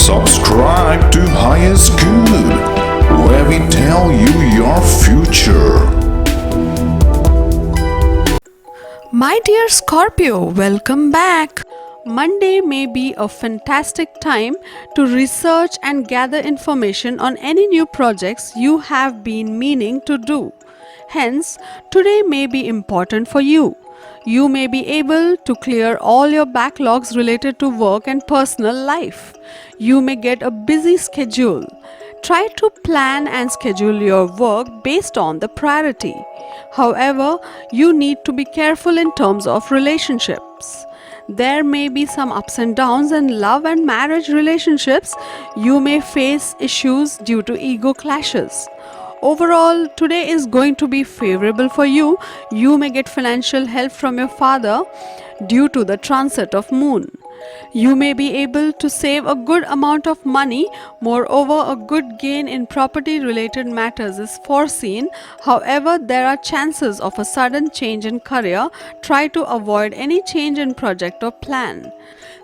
Subscribe to Highest Good, where we tell you your future. My dear Scorpio, welcome back. Monday may be a fantastic time to research and gather information on any new projects you have been meaning to do. Hence, today may be important for you. You may be able to clear all your backlogs related to work and personal life. You may get a busy schedule. Try to plan and schedule your work based on the priority. However, you need to be careful in terms of relationships. There may be some ups and downs in love and marriage relationships. You may face issues due to ego clashes. Overall, today is going to be favorable for you. You may get financial help from your father due to the transit of moon. You may be able to save a good amount of money. Moreover, a good gain in property related matters is foreseen. However, there are chances of a sudden change in career. Try to avoid any change in project or plan.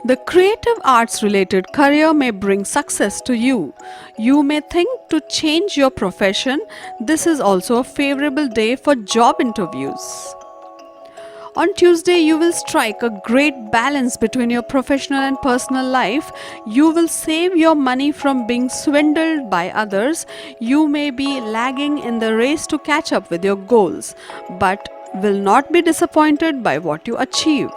The creative arts related career may bring success to you. You may think to change your profession. This is also a favorable day for job interviews. On Tuesday, you will strike a great balance between your professional and personal life. You will save your money from being swindled by others. You may be lagging in the race to catch up with your goals, but will not be disappointed by what you achieve.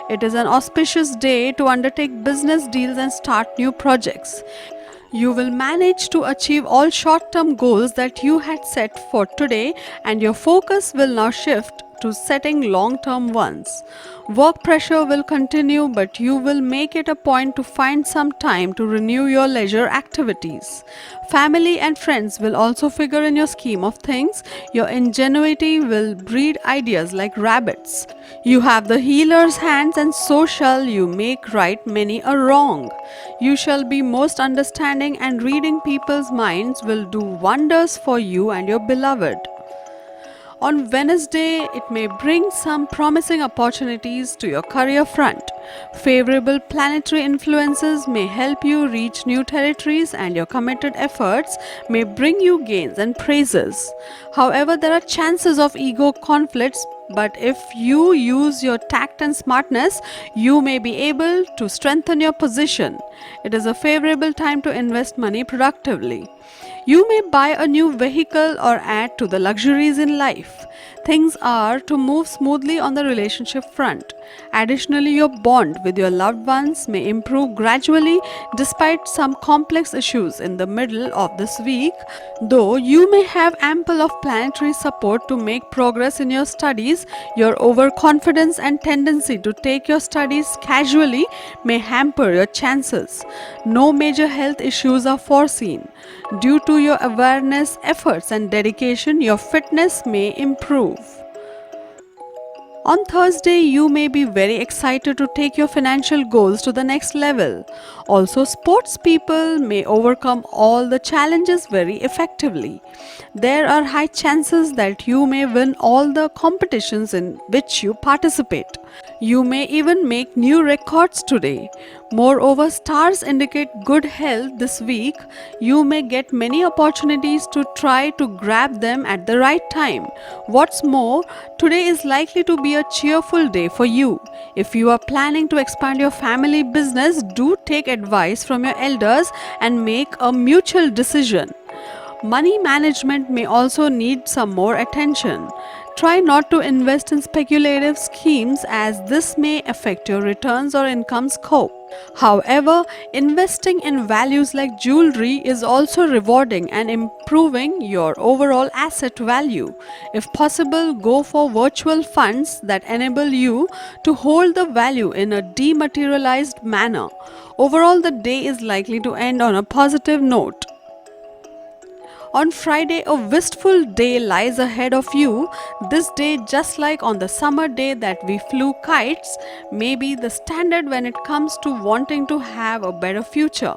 It is an auspicious day to undertake business deals and start new projects. You will manage to achieve all short-term goals that you had set for today, and your focus will now shift to setting long-term ones. Work pressure will continue, but you will make it a point to find some time to renew your leisure activities. Family and friends will also figure in your scheme of things. Your ingenuity will breed ideas like rabbits. You have the healer's hands, and so shall you make right many a wrong. You shall be most understanding, and reading people's minds will do wonders for you and your beloved. On Wednesday, it may bring some promising opportunities to your career front. Favorable planetary influences may help you reach new territories, and your committed efforts may bring you gains and praises. However, there are chances of ego conflicts, but if you use your tact and smartness, you may be able to strengthen your position. It is a favorable time to invest money productively. You may buy a new vehicle or add to the luxuries in life. Things are to move smoothly on the relationship front. Additionally, your bond with your loved ones may improve gradually despite some complex issues in the middle of this week. Though you may have ample of planetary support to make progress in your studies, your overconfidence and tendency to take your studies casually may hamper your chances. No major health issues are foreseen. Due to your awareness, efforts and dedication, your fitness may improve. On Thursday, you may be very excited to take your financial goals to the next level. Also, sports people may overcome all the challenges very effectively. There are high chances that you may win all the competitions in which you participate. You may even make new records today. Moreover, stars indicate good health this week. You may get many opportunities to try to grab them at the right time. What's more, today is likely to be a cheerful day for you. If you are planning to expand your family business, do take advice from your elders and make a mutual decision. Money management may also need some more attention. Try not to invest in speculative schemes, as this may affect your returns or income scope. However, investing in values like jewelry is also rewarding and improving your overall asset value. If possible, go for virtual funds that enable you to hold the value in a dematerialized manner. Overall, the day is likely to end on a positive note. On Friday, a wistful day lies ahead of you. This day, just like on the summer day that we flew kites, may be the standard when it comes to wanting to have a better future.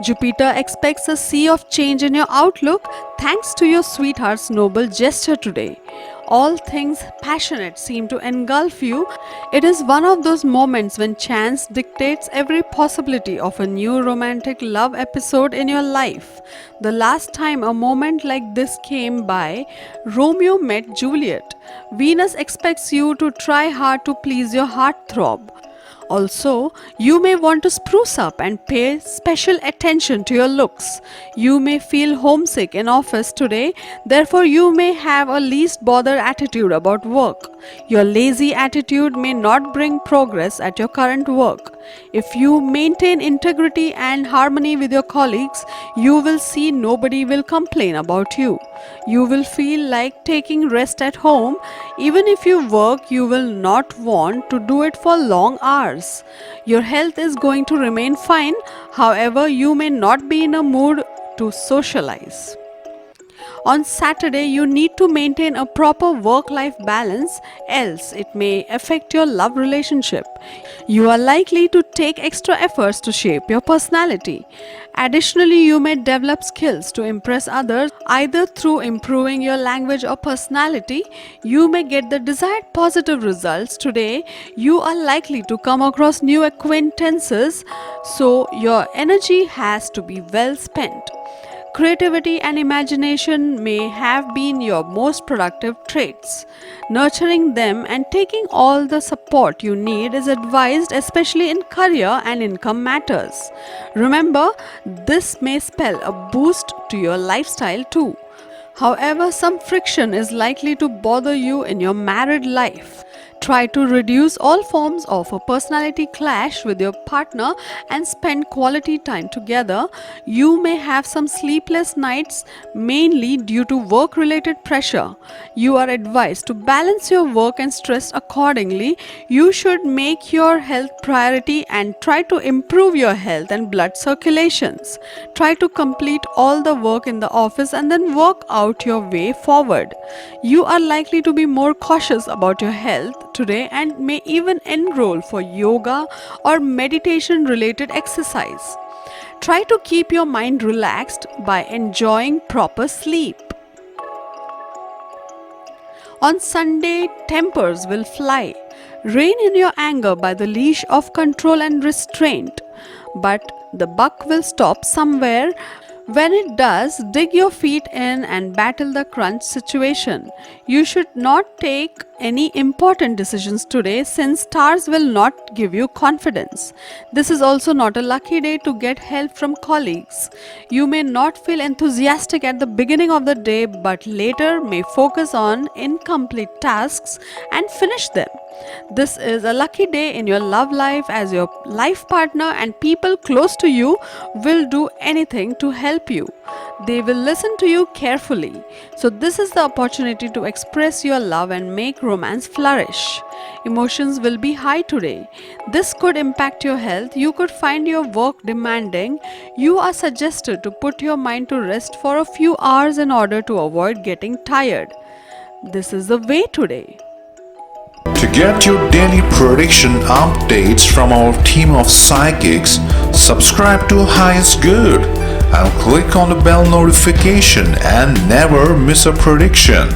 Jupiter expects a sea of change in your outlook. thanks to your sweetheart's noble gesture today. All things passionate seem to engulf you. It is one of those moments when chance dictates every possibility of a new romantic love episode in your life. The last time a moment like this came by, Romeo met Juliet. Venus expects you to try hard to please your heartthrob. Also, you may want to spruce up and pay special attention to your looks. You may feel homesick in office today, therefore you may have a least bother attitude about work. Your lazy attitude may not bring progress at your current work. If you maintain integrity and harmony with your colleagues, you will see nobody will complain about you. You will feel like taking rest at home. Even if you work, you will not want to do it for long hours. Your health is going to remain fine, however, you may not be in a mood to socialize. On Saturday, you need to maintain a proper work-life balance, else it may affect your love relationship. You are likely to take extra efforts to shape your personality. Additionally, you may develop skills to impress others, either through improving your language or personality. You may get the desired positive results today. You are likely to come across new acquaintances, so your energy has to be well spent. Creativity and imagination may have been your most productive traits. Nurturing them and taking all the support you need is advised, especially in career and income matters. Remember, this may spell a boost to your lifestyle too. However, some friction is likely to bother you in your married life. Try to reduce all forms of a personality clash with your partner and spend quality time together. You may have some sleepless nights, mainly due to work-related pressure. You are advised to balance your work and stress accordingly. You should make your health priority and try to improve your health and blood circulations. Try to complete all the work in the office and then work out your way forward. You are likely to be more cautious about your health today and may even enroll for yoga or meditation related exercise. Try to keep your mind relaxed by enjoying proper sleep. On Sunday, tempers will fly. Rein in your anger by the leash of control and restraint, but the buck will stop somewhere. When it does, dig your feet in and battle the crunch situation. You should not take any important decisions today since stars will not give you confidence. This is also not a lucky day to get help from colleagues. You may not feel enthusiastic at the beginning of the day, but later may focus on incomplete tasks and finish them. This is a lucky day in your love life, as your life partner and people close to you will do anything to help you. They will listen to you carefully. So this is the opportunity to express your love and make romance flourish. Emotions will be high today. This could impact your health. You could find your work demanding. You are suggested to put your mind to rest for a few hours in order to avoid getting tired. This is the way today. To get your daily prediction updates from our team of psychics, subscribe to Highest Good and click on the bell notification and never miss a prediction.